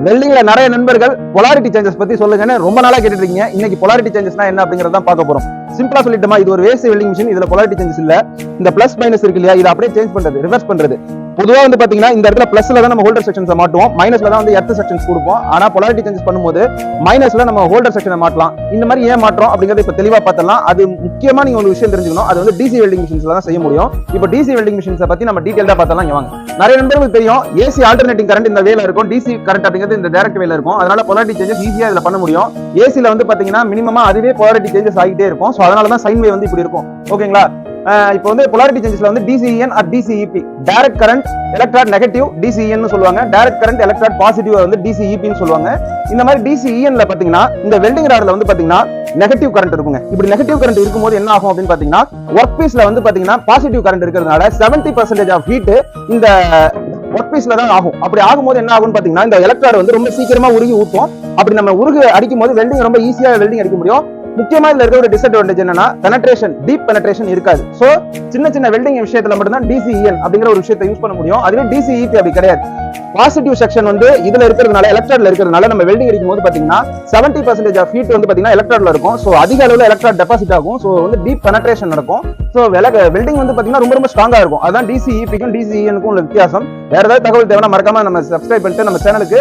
வெல்டிங்ல நிறைய நண்பர்கள் polarity changes பத்தி சொல்லுங்கன்னு ரொம்ப நாளா கேட்டுட்டு இருக்கீங்க. இன்னைக்கு பொலாரிட்டி சேஞ்சஸ்னா என்ன அப்படிங்கறத பார்க்க போறோம். சிம்பிளா சொல்லிட்டுமா, இது ஒரு வேஸ்ட் வெல்டிங் மிஷின். இதுல பொலாரிட்டி சேஞ்சஸ் இல்ல. இந்த பிளஸ் மைனஸ் இருக்கு இல்லையா, இதை அப்படியே சேஞ்ச் பண்றது, ரிவர்ஸ் பண்றது. பொதுவா வந்து பாத்தீங்கன்னா இந்த இடத்துல பிளஸ்ல தான் நம்ம ஹோல்டர் செக்ஷன்ஸ் மாட்டுவோம், மைனஸ்ல தான் வந்து எர்த் செக்ஷன்ஸ் கொடுப்போம். ஆனா பொலாரிட்டி சேஞ்சஸ் பண்ணும்போது மைனஸ்ல நம்ம ஹோல்டர் செக்ஷனை மாட்டலாம். இந்த மாதிரி ஏன் மாற்றோம் அப்படிங்கறத இப்ப தெளிவா பார்த்தலாம். அது முக்கியமா நீங்க ஒரு விஷயம் தெரிஞ்சுக்கணும், அது வந்து டிசி வெல்டிங் மிஷின்ஸ்ல தான் செய்ய முடியும். இப்போ டிசி வெல்டிங் மிஷின்ஸை பத்தி நம்ம டீடைலா பார்த்தலாம். வாங்க. நிறைய நண்பர்களுக்கு தெரியும் ஏசி ஆல்டர்னேட்டிங் கரண்ட் இந்த வேல இருக்கும், டிசி கரண்ட் அப்படிங்கிறது இந்த டைரக்ட் வேல இருக்கும். அதனால பொலாரிட்டி சேஞ்சஸ் ஈஸியா இதுல பண்ண முடியும். ஏசில வந்து பாத்தீங்கன்னா மினிமமா அதுவே பொலாரிட்டி சேஞ்சஸ் ஆகிட்டே இருக்கும். சோ அதனால தான் சைன் வேவ் வந்து இப்படி இருக்கும். ஓகேங்களா? இப்போ வந்து பொலாரிட்டி சேஞ்சஸ்ல வந்து DCEN or DCEP, direct current electrode negative DCEN சொல்லுவாங்க, டைரக்ட் கரண்ட் எலக்ட்ராட் பாசிட்டிவ் வந்து டிசிஇபின்னு சொல்லுவாங்க. இந்த மாதிரி டிசிஇஎன்ல பாத்தீங்கன்னா இந்த வெல்டிங் ராட்ல வந்து பாத்தீங்கன்னா நெகட்டிவ் கரண்ட் இருக்குங்க. இப்படி நெகட்டிவ் கரண்ட் இருக்கும்போது என்ன ஆகும் அப்படின்னு பாத்தீங்கன்னா ஒர்க் பீஸ்ல வந்து பாத்தீங்கன்னா பாசிட்டிவ் கரண்ட் இருக்கிறதுனால 70% ஆஃப் ஹீட் இந்த ஒர்க் பீஸ்ல தான் ஆகும். அப்படி ஆகும்போது என்ன ஆகும்னு பாத்தீங்கன்னா இந்த எலக்ட்ராட் வந்து ரொம்ப சீக்கிரமா உருகி ஊத்தும். அப்படி நம்ம உருகு அடிக்கும் போது வெல்டிங் ரொம்ப ஈஸியா வெல்டிங் அடிக்க முடியும். முக்கியமா இதுல இருக்க ஒரு டிஸ்அட்வான்டேஜ் என்னன்னா பெனட்ரேஷன், டீப் பெனட்ரேஷன் இருக்காது. சோ சின்ன சின்ன வெல்டிங் விஷயத்துல மட்டும் தான் டிசிஇஎன் அப்படிங்கிற ஒரு விஷயத்தை யூஸ் பண்ண முடியும். அதுவே டிசிஇபி அப்படி கிடையாது. பாசிட்டிவ் செக்ஷன் வந்து இதுல இருக்கிறதுனால, எலக்ட்ராட்ல இருக்கிறதுனால நம்ம வெல்டிங் அடிக்கும் போது பாத்தீங்கன்னா 70% ஆஃப் ஹீட் வந்து பாத்தீங்கன்னா எலக்ட்ராட்ல இருக்கும். சோ அதிக அளவுல எலக்ட்ராட் டெபாசிட் ஆகும். சோ வந்து டீப் பெனட்ரேஷன் நடக்கும். சோ வெல்டிங் வந்து பாத்தீங்கன்னா ரொம்ப ரொம்ப ஸ்ட்ராங்கா இருக்கும். அதான் டிசிஇபிக்கும் டிசிஇஎனுக்கும் உள்ள வித்தியாசம். வேற ஏதாவது தகவல் தேவைன்னா மறக்காம நம்ம சப்ஸ்கிரைப் பண்ணிட்டு நம்ம சேனலுக்கு